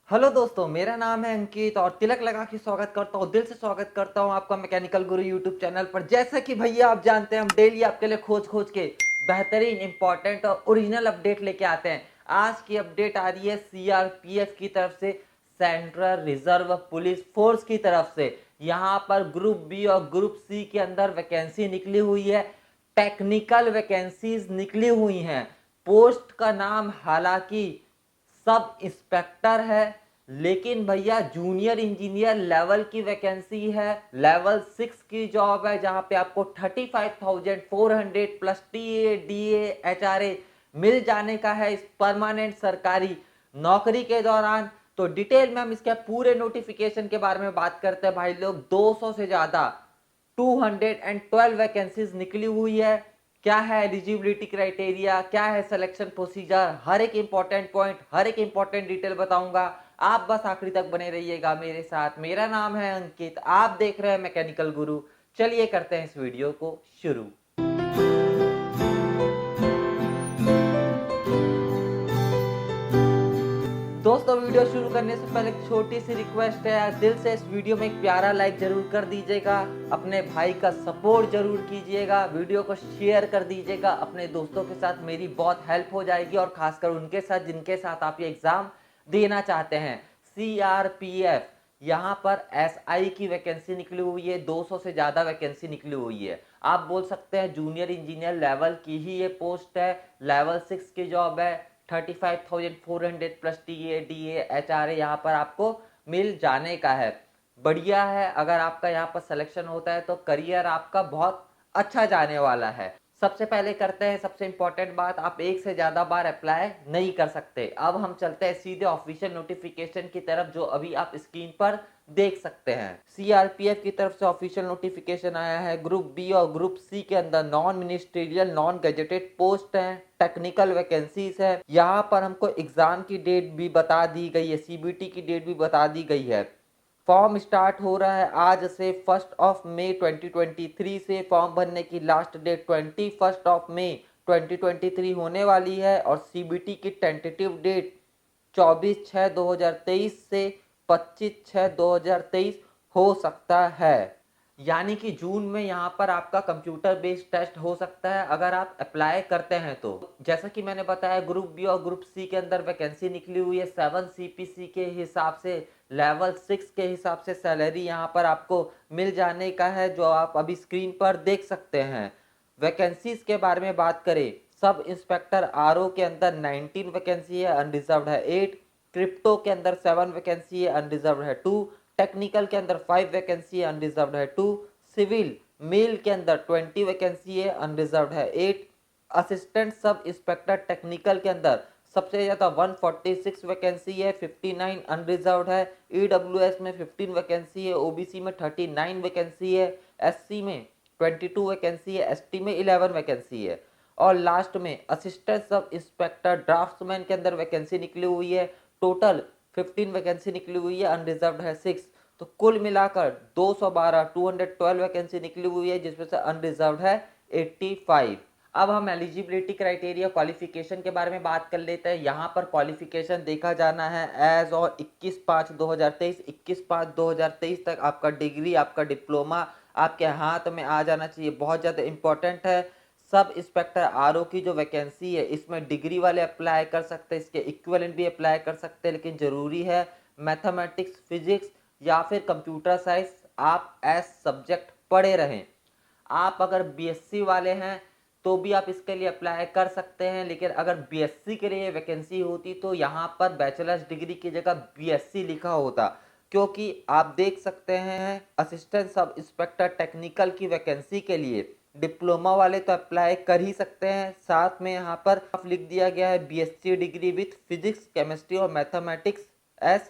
Hello दोस्तों, मेरा नाम है अंकित और तिलक लगा के स्वागत करता हूँ, दिल से स्वागत करता हूँ आपका मैकेनिकल गुरु यूट्यूब चैनल पर। जैसा कि भैया आप जानते हैं, हम डेली आपके लिए खोज खोज के बेहतरीन, इंपॉर्टेंट और ओरिजिनल अपडेट लेके आते हैं। आज की अपडेट आ रही है सीआरपीएफ की तरफ से, सेंट्रल रिजर्व पुलिस फोर्स की तरफ से। यहाँ पर ग्रुप बी और ग्रुप सी के अंदर वैकेंसी निकली हुई है, टेक्निकल वैकेंसीज निकली हुई हैं। पोस्ट का नाम हालांकि सब इंस्पेक्टर है, लेकिन भैया जूनियर इंजीनियर लेवल की वैकेंसी है। लेवल 6 की जॉब है, जहां पे आपको 35,400 प्लस टीए डीए एचआरए मिल जाने का है इस परमानेंट सरकारी नौकरी के दौरान। तो डिटेल में हम इसके पूरे नोटिफिकेशन के बारे में बात करते हैं भाई लोग। 200 से ज्यादा 212 वैकेंसीज निकली हुई है। क्या है एलिजिबिलिटी क्राइटेरिया, क्या है सिलेक्शन प्रोसीजर, हर एक इंपॉर्टेंट पॉइंट, हर एक इंपॉर्टेंट डिटेल बताऊंगा। आप बस आखिरी तक बने रहिएगा मेरे साथ। मेरा नाम है अंकित, आप देख रहे हैं मैकेनिकल गुरु। चलिए करते हैं इस वीडियो को शुरू। दोस्तों, वीडियो शुरू करने से पहले एक छोटी सी रिक्वेस्ट है, दिल से इस वीडियो में एक प्यारा लाइक जरूर कर दीजिएगा, अपने भाई का सपोर्ट जरूर कीजिएगा, वीडियो को शेयर कर दीजिएगा अपने दोस्तों के साथ, मेरी बहुत हेल्प हो जाएगी। और खासकर उनके साथ जिनके साथ आप ये एग्जाम देना चाहते हैं। सीआरपीएफ, यहाँ पर एसआई की वैकेंसी निकली हुई है, 200 से ज्यादा वैकेंसी निकली हुई है। आप बोल सकते हैं जूनियर इंजीनियर लेवल की ही ये पोस्ट है, लेवल 6 की जॉब है। 35,400 प्लस टीए डीए एचआरए यहाँ पर आपको मिल जाने का है। बढ़िया है, अगर आपका यहाँ पर सिलेक्शन होता है तो करियर आपका बहुत अच्छा जाने वाला है। सबसे पहले करते हैं सबसे इंपॉर्टेंट बात, आप एक से ज्यादा बार अप्लाई नहीं कर सकते। अब हम चलते हैं सीधे ऑफिशियल नोटिफिकेशन की तरफ, जो अभी आप स्क्रीन पर देख सकते हैं। सीआरपीएफ की तरफ से ऑफिशियल नोटिफिकेशन आया है। ग्रुप बी और ग्रुप सी के अंदर non ministerial non gazetted post हैं, टेक्निकल वैकेंसीज है। यहाँ पर हमको एग्जाम की डेट भी बता दी गई है, सीबीटी की डेट भी बता दी गई है। फॉर्म स्टार्ट हो रहा है आज से 1 मई 2023 से। फॉर्म भरने की लास्ट डेट 21 मई 2023 होने वाली है। और सीबीटी की टेंटेटिव डेट 24/6/2023 से 25/6/2023 हो सकता है। यानी कि जून में यहाँ पर आपका कंप्यूटर बेस्ड टेस्ट हो सकता है अगर आप अप्लाई करते हैं तो। जैसा कि मैंने बताया, ग्रुप बी और ग्रुप सी के अंदर वैकेंसी निकली हुई है। 7 सीपीसी के हिसाब से, लेवल 6 के हिसाब से सैलरी यहाँ पर आपको मिल जाने का है, जो आप अभी स्क्रीन पर देख सकते हैं। वैकेंसीज के बारे में बात करें, सब इंस्पेक्टर आरओ के अंदर 19 वैकेंसी है, अनरिजर्व्ड है 8। क्रिप्टो के अंदर 7 वैकेंसी है, अनरिजर्व्ड है 2। टेक्निकल के अंदर 5 वैकेंसी है, अनरिजर्व्ड है 2। सिविल मेल के अंदर 20 वैकेंसी है, अनरिजर्व्ड है 8। असिस्टेंट सब इंस्पेक्टर टेक्निकल के अंदर सबसे ज्यादा 146 वैकेंसी है, 59 अनरिजर्व्ड है। ईडब्ल्यूएस में 15 वैकेंसी है, ओबीसी में 39 वैकेंसी है, एससी में 22 वैकेंसी है, एसटी में 11 वैकेंसी है। और लास्ट में असिस्टेंट सब इंस्पेक्टर ड्राफ्ट्समैन के अंदर वैकेंसी निकली हुई है। टोटल 15 वैकेंसी निकली हुई है, अनरिजर्व्ड है 6। तो कुल मिलाकर 212 वैकेंसी निकली हुई है, जिसमें से अनरिजर्व्ड है 85। अब हम एलिजिबिलिटी क्राइटेरिया क्वालिफिकेशन के बारे में बात कर लेते हैं। यहाँ पर क्वालिफिकेशन देखा जाना है एज और 21/5/2023, 21/5/2023 तक आपका डिग्री, आपका डिप्लोमा आपके हाथ में आ जाना चाहिए। बहुत ज़्यादा इंपॉर्टेंट है। सब इंस्पेक्टर आरओ की जो वैकेंसी है, इसमें डिग्री वाले अप्लाई कर सकते हैं, इसके इक्विवेलेंट भी अप्लाई कर सकते हैं, लेकिन जरूरी है मैथमेटिक्स, फिजिक्स या फिर कंप्यूटर साइंस आप एज सब्जेक्ट पढ़े रहें। आप अगर बीएससी वाले हैं तो भी आप इसके लिए अप्लाई कर सकते हैं, लेकिन अगर बीएससी के लिए वैकेंसी होती तो यहाँ पर बैचलर्स डिग्री की जगह बीएससी लिखा होता। क्योंकि आप देख सकते हैं असिस्टेंट सब इंस्पेक्टर टेक्निकल की वैकेंसी के लिए डिप्लोमा वाले तो अप्लाई कर ही सकते हैं, साथ में यहाँ पर लिख दिया गया है BSc degree with physics, chemistry और मैथमेटिक्स एज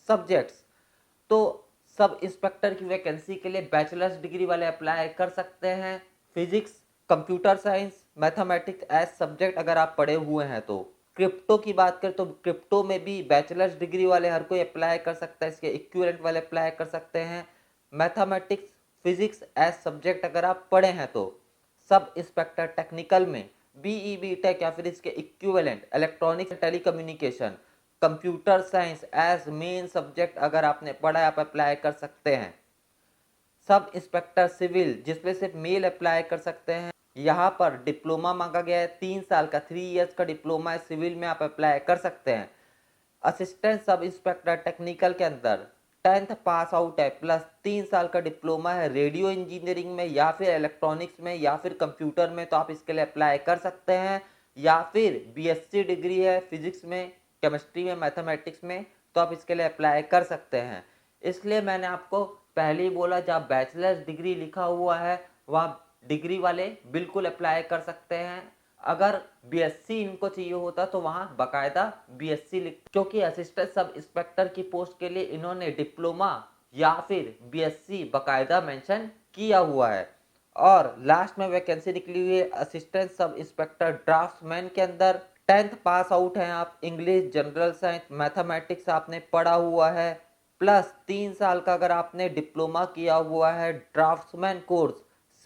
सब्जेक्ट्स। तो सब इंस्पेक्टर की वैकेंसी के लिए बैचलर्स डिग्री वाले अप्लाई कर सकते हैं। Physics, computer science, mathematics as subject अगर आप पढ़े हुए हैं तो। क्रिप्टो की बात करें तो क्रिप्टो में भी बैचलर्स डिग्री वाले हर कोई अप्लाई कर सकता है, इसके इक्विवेलेंट वाले अप्लाई कर सकते हैं। मैथमेटिक्स, फिजिक्स एज सब्जेक्ट अगर आप पढ़े हैं तो। सब इंस्पेक्टर टेक्निकल में बीई बी टेक या फिर इसके equivalent electronics telecommunication computer science as main subject अगर आपने पढ़ा है आप अप्लाई कर सकते हैं। सब इंस्पेक्टर सिविल जिसमें सिर्फ मेल अप्लाई कर सकते हैं। यहाँ पर डिप्लोमा मांगा गया है, 3 साल का 3 इयर्स का डिप्लोमा है, सिविल में आप अप्लाई कर सकते हैं। असिस्टेंट सब इंस्पेक्टर टेक्निकल के अंदर 10th पास आउट है प्लस 3 साल का डिप्लोमा है रेडियो इंजीनियरिंग में या फिर इलेक्ट्रॉनिक्स में या फिर कंप्यूटर में, तो आप इसके लिए अप्लाई कर सकते हैं। या फिर बीएससी डिग्री है फिजिक्स में, केमिस्ट्री में, मैथमेटिक्स में, तो आप इसके लिए अप्लाई कर सकते हैं। इसलिए मैंने आपको पहले ही बोला जहाँ बैचलर्स डिग्री लिखा हुआ है वहाँ डिग्री वाले बिल्कुल अप्लाई कर सकते हैं। अगर बीएससी इनको चाहिए होता तो वहां बकायदा बीएससी लिख, क्योंकि असिस्टेंट सब इंस्पेक्टर की पोस्ट के लिए इन्होंने डिप्लोमा या फिर बीएससी बकायदा मेंशन किया हुआ है। और लास्ट में वैकेंसी निकली हुई है असिस्टेंट सब इंस्पेक्टर ड्राफ्ट्समैन के अंदर। 10th पास आउट हैं आप, इंग्लिश, जनरल साइंस, मैथमेटिक्स आपने पढ़ा हुआ है, प्लस 3 साल का अगर आपने डिप्लोमा किया हुआ है ड्राफ्ट्समैन कोर्स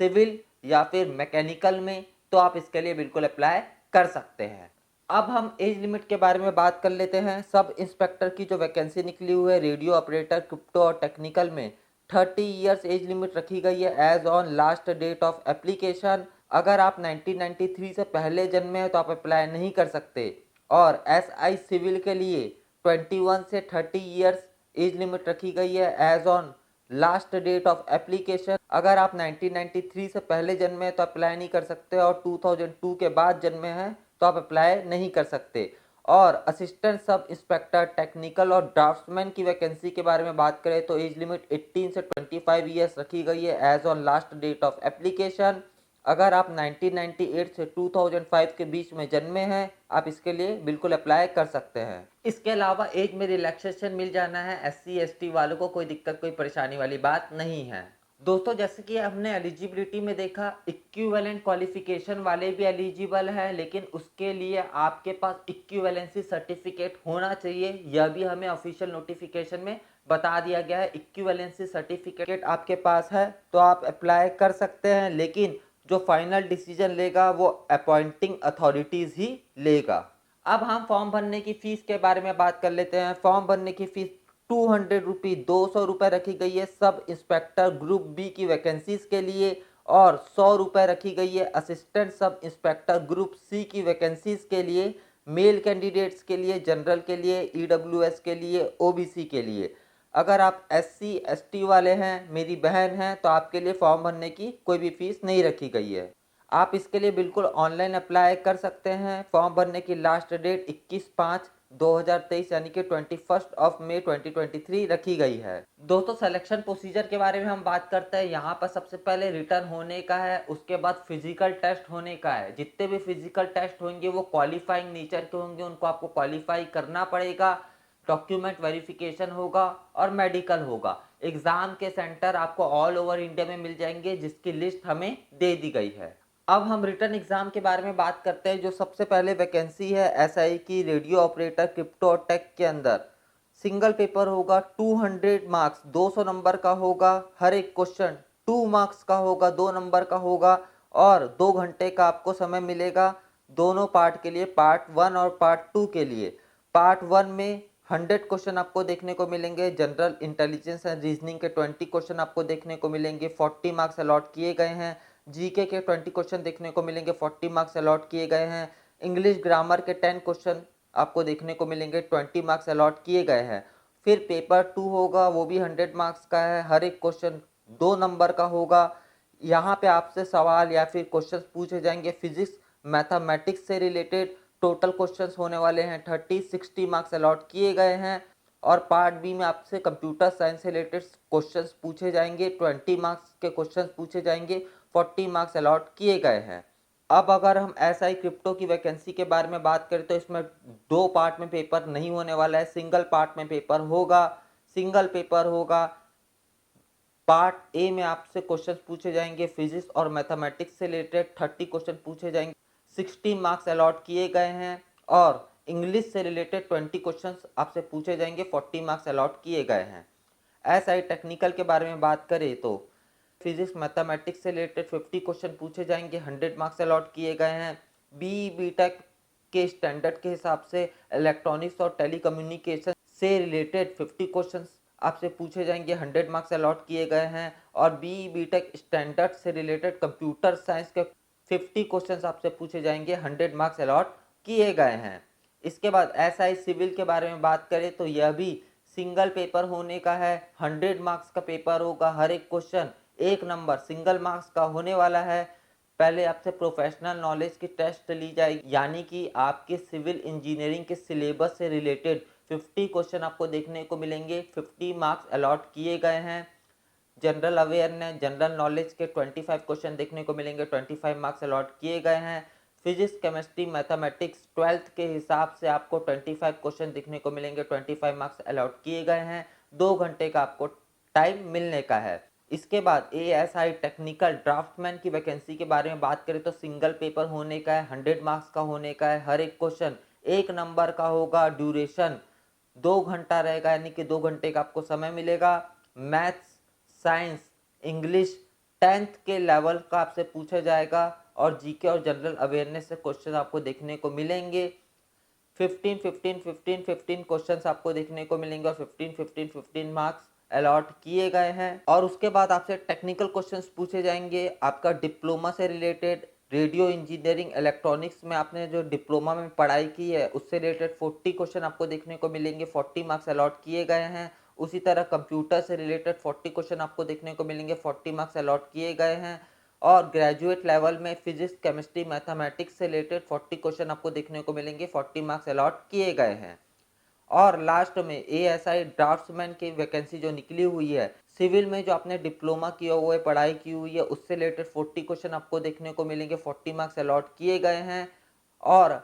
सिविल या फिर मैकेनिकल में, तो आप इसके लिए बिल्कुल अप्लाई कर सकते हैं। अब हम एज लिमिट के बारे में बात कर लेते हैं। सब इंस्पेक्टर की जो वैकेंसी निकली हुई है रेडियो ऑपरेटर, क्रिप्टो और टेक्निकल में 30 इयर्स एज लिमिट रखी गई है age on last date of application. अगर आप 1993 से पहले जन्मे हैं तो आप अप्लाई नहीं कर सकते। और एसआई सिविल के लिए 21 से 30 इयर्स एज लिमिट रखी गई है age on last date of application. अगर आप 1993 से पहले जन्मे हैं तो अप्लाई नहीं कर सकते और 2002 के बाद जन्मे हैं तो आप अप्लाई नहीं कर सकते। और असिस्टेंट सब इंस्पेक्टर टेक्निकल और ड्राफ्ट्समैन की वैकेंसी के बारे में बात करें तो एज लिमिट 18 से 25 इयर्स रखी गई है age on last date of application. अगर आप 1998 से 2005 के बीच में जन्मे हैं आप इसके लिए बिल्कुल अप्लाई कर सकते हैं। इसके अलावा एज में रिलैक्सेशन मिल जाना है एससी एसटी वालों को, कोई दिक्कत कोई परेशानी वाली बात नहीं है। दोस्तों जैसे कि हमने एलिजिबिलिटी में देखा इक्विवेलेंट क्वालिफिकेशन वाले भी एलिजिबल है, लेकिन उसके लिए आपके पास इक्विवेलेंसी सर्टिफिकेट होना चाहिए। यह भी हमें ऑफिशियल नोटिफिकेशन में बता दिया गया है। इक्विवेलेंसी सर्टिफिकेट आपके पास है तो आप अप्लाई कर सकते हैं, लेकिन जो फाइनल डिसीजन लेगा वो अपॉइंटिंग अथॉरिटीज ही लेगा। अब हम फॉर्म भरने की फीस के बारे में बात कर लेते हैं। फॉर्म भरने की फीस 200 रुपी 200 रुपए रखी गई है सब इंस्पेक्टर ग्रुप बी की वैकेंसीज के लिए, और 100 रुपए रखी गई है assistant sub inspector group C की वैकेंसीज के लिए, मेल कैंडिडेट्स के लिए, जनरल के लिए, ईडब्ल्यूएस के लिए, ओबीसी के लिए। अगर आप एससी एसटी वाले हैं, मेरी बहन हैं, तो आपके लिए फॉर्म भरने की कोई भी फीस नहीं रखी गई है। आप इसके लिए बिल्कुल ऑनलाइन अप्लाई कर सकते हैं। फॉर्म भरने की लास्ट डेट 21/5/2023 यानी कि 21 मई 2023 रखी गई है। दोस्तों सिलेक्शन प्रोसीजर के बारे में हम बात करते हैं। यहाँ पर सबसे पहले रिटर्न होने का है, उसके बाद फिजिकल टेस्ट होने का है। जितने भी फिजिकल टेस्ट होंगे वो क्वालिफाइंग नेचर के होंगे, उनको आपको क्वालिफाई करना पड़ेगा। डॉक्यूमेंट वेरिफिकेशन होगा और मेडिकल होगा। एग्जाम के सेंटर आपको ऑल ओवर इंडिया में मिल जाएंगे जिसकी लिस्ट हमें दे दी गई है। अब हम रिटर्न एग्जाम के बारे में बात करते हैं। जो सबसे पहले वैकेंसी है एसआई की रेडियो ऑपरेटर क्रिप्टो और टेक के अंदर, सिंगल पेपर होगा, 200 मार्क्स 200 नंबर का होगा। हर एक क्वेश्चन 2 मार्क्स का होगा, 2 नंबर का होगा, और 2 घंटे का आपको समय मिलेगा दोनों पार्ट के लिए, पार्ट 1 और पार्ट 2 के लिए। पार्ट 1 में 100 क्वेश्चन आपको देखने को मिलेंगे, जनरल इंटेलिजेंस एंड रीजनिंग के 20 क्वेश्चन आपको देखने को मिलेंगे, 40 मार्क्स अलॉट किए गए हैं। जीके के 20 क्वेश्चन देखने को मिलेंगे, 40 मार्क्स अलॉट किए गए हैं। इंग्लिश ग्रामर के 10 क्वेश्चन आपको देखने को मिलेंगे, 20 मार्क्स अलॉट किए गए हैं। फिर पेपर 2 होगा, वो भी 100 मार्क्स का है, हर एक क्वेश्चन 2 नंबर का होगा। यहाँ पे आपसे सवाल या फिर क्वेश्चंस पूछे जाएंगे फिजिक्स मैथमेटिक्स से रिलेटेड। टोटल क्वेश्चंस होने वाले हैं 30-60 मार्क्स अलॉट किए गए हैं। और पार्ट बी में आपसे कंप्यूटर साइंस से रिलेटेड क्वेश्चंस पूछे जाएंगे, 20 मार्क्स के क्वेश्चंस पूछे जाएंगे, 40 मार्क्स अलॉट किए गए हैं। अब अगर हम एसआई क्रिप्टो की वैकेंसी के बारे में बात करें तो इसमें 2 पार्ट में पेपर नहीं होने वाला है, सिंगल पार्ट में पेपर होगा। सिंगल पेपर होगा, पार्ट ए में आपसे क्वेश्चन पूछे जाएंगे फिजिक्स और मैथमेटिक्स से रिलेटेड, 30 क्वेश्चन पूछे जाएंगे, 60 मार्क्स अलॉट किए गए हैं। और इंग्लिश से रिलेटेड 20 क्वेश्चंस आपसे पूछे जाएंगे, 40 मार्क्स अलॉट किए गए हैं। एसआई टेक्निकल के बारे में बात करें तो फिजिक्स मैथमेटिक्स से रिलेटेड 50 क्वेश्चन पूछे जाएंगे, 100 मार्क्स अलॉट किए गए हैं। बी टेक के स्टैंडर्ड के हिसाब से इलेक्ट्रॉनिक्स और टेलीकम्युनिकेशन से रिलेटेड 50 क्वेश्चंस आपसे पूछे जाएंगे, 100 मार्क्स अलॉट किए गए हैं। और बीटेक स्टैंडर्ड से रिलेटेड कंप्यूटर साइंस के 50 क्वेश्चंस आपसे पूछे जाएंगे, 100 मार्क्स अलॉट किए गए हैं। इसके बाद एसआई सिविल के बारे में बात करें तो यह भी सिंगल पेपर होने का है, 100 मार्क्स का पेपर होगा, हर एक क्वेश्चन 1 नंबर सिंगल मार्क्स का होने वाला है। पहले आपसे प्रोफेशनल नॉलेज की टेस्ट ली जाएगी, यानी कि आपके सिविल इंजीनियरिंग के सिलेबस से रिलेटेड 50 क्वेश्चन आपको देखने को मिलेंगे, 50 मार्क्स अलॉट किए गए हैं। जनरल अवेयरनेस, जनरल नॉलेज के 25 क्वेश्चन देखने को मिलेंगे, 25 मार्क्स अलॉट किए गए हैं। फिजिक्स, केमिस्ट्री, मैथमेटिक्स 12th के हिसाब से आपको 25 क्वेश्चन देखने को मिलेंगे, 25 मार्क्स अलॉट किए गए हैं। 2 घंटे का आपको टाइम मिलने का है। इसके बाद एएसआई टेक्निकल ड्राफ्टमैन की वैकेंसी के बारे में बात करें तो सिंगल पेपर होने का है, 100 मार्क्स का होने का है, हर एक क्वेश्चन 1 नंबर का होगा। ड्यूरेशन 2 घंटा रहेगा, यानी कि 2 घंटे का आपको समय मिलेगा। मैथ्स, साइंस, इंग्लिश 10th के लेवल का आपसे पूछा जाएगा और जीके और जनरल अवेयरनेस से क्वेश्चन आपको देखने को मिलेंगे। 15 क्वेश्चंस आपको देखने को मिलेंगे और 15 मार्क्स अलॉट किए गए हैं। और उसके बाद आपसे टेक्निकल क्वेश्चंस पूछे जाएंगे, आपका डिप्लोमा से रिलेटेड, रेडियो इंजीनियरिंग इलेक्ट्रॉनिक्स में आपने जो डिप्लोमा में पढ़ाई की है उससे रिलेटेड 40 क्वेश्चन आपको देखने को मिलेंगे, 40 मार्क्स अलॉट किए गए हैं। उसी तरह कंप्यूटर से रिलेटेड 40 क्वेश्चन आपको देखने को मिलेंगे, 40 मार्क्स अलॉट किए गए हैं। और ग्रेजुएट लेवल में फिजिक्स, केमिस्ट्री, मैथमेटिक्स से रिलेटेड 40 क्वेश्चन आपको देखने को मिलेंगे, 40 मार्क्स अलॉट किए गए हैं। और लास्ट में एएसआई ड्राफ्ट्समैन की वैकेंसी जो निकली हुई है, सिविल में जो आपने डिप्लोमा किया हुआ है, पढ़ाई की हुई है, उससे रिलेटेड 40 क्वेश्चन आपको देखने को मिलेंगे, 40 मार्क्स अलॉट किए गए हैं। और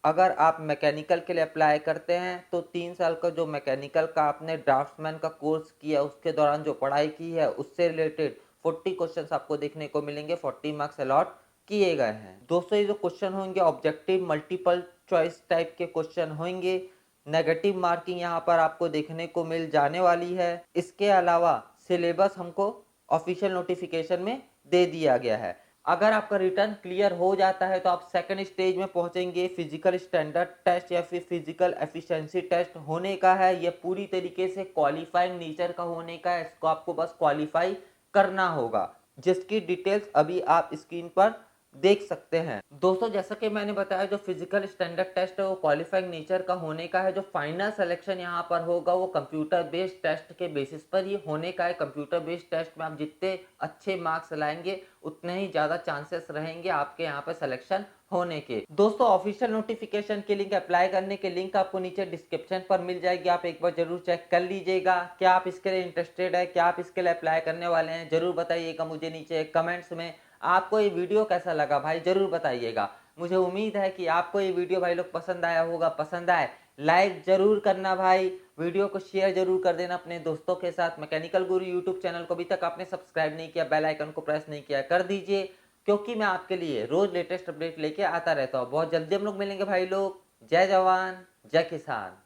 अगर आप मैकेनिकल के लिए अप्लाई करते हैं तो 3 साल का जो मैकेनिकल का आपने ड्राफ्ट्समैन का कोर्स किया उसके दौरान जो पढ़ाई की है उससे रिलेटेड 40 क्वेश्चंस आपको देखने को मिलेंगे, 40 मार्क्स अलॉट किए गए हैं। दोस्तों ये जो क्वेश्चन होंगे ऑब्जेक्टिव मल्टीपल चॉइस टाइप के क्वेश्चन होंगे। नेगेटिव मार्किंग यहाँ पर आपको देखने को मिल जाने वाली है। इसके अलावा सिलेबस हमको ऑफिशियल नोटिफिकेशन में दे दिया गया है। अगर आपका रिटर्न क्लियर हो जाता है तो आप सेकंड स्टेज में पहुंचेंगे। फिजिकल स्टैंडर्ड टेस्ट या फिर फिजिकल एफिशिएंसी टेस्ट होने का है। यह पूरी तरीके से क्वालिफाइंग नेचर का होने का है, इसको आपको बस क्वालिफाई करना होगा, जिसकी डिटेल्स अभी आप स्क्रीन पर देख सकते हैं। दोस्तों जैसा कि मैंने बताया, जो फिजिकल स्टैंडर्ड टेस्ट है वो क्वालिफाइंग नेचर का होने का है। जो फाइनल सिलेक्शन यहाँ पर होगा वो कंप्यूटर बेस्ड टेस्ट के बेसिस पर ही होने का है। कंप्यूटर बेस्ड टेस्ट में आप जितने अच्छे मार्क्स लाएंगे उतने ही ज्यादा चांसेस रहेंगे आपके यहाँ पर सिलेक्शन होने के। दोस्तों ऑफिशियल नोटिफिकेशन के लिंक, अप्लाई करने के लिंक आपको नीचे डिस्क्रिप्शन पर मिल जाएगी, आप एक बार जरूर चेक कर लीजिएगा। क्या आप इसके लिए इंटरेस्टेड है, क्या आप इसके लिए अप्लाई करने वाले हैं, जरूर बताइएगा मुझे नीचे कमेंट्स में। आपको ये वीडियो कैसा लगा भाई जरूर बताइएगा। मुझे उम्मीद है कि आपको ये वीडियो भाई लोग पसंद आया होगा। पसंद आए लाइक जरूर करना भाई, वीडियो को शेयर जरूर कर देना अपने दोस्तों के साथ। मैकेनिकल गुरु यूट्यूब चैनल को अभी तक आपने सब्सक्राइब नहीं किया, बेल आइकन को प्रेस नहीं किया, कर दीजिए, क्योंकि मैं आपके लिए रोज लेटेस्ट अपडेट लेके आता रहता हूँ। बहुत जल्दी हम लोग मिलेंगे भाई लोग। जय जवान जय किसान।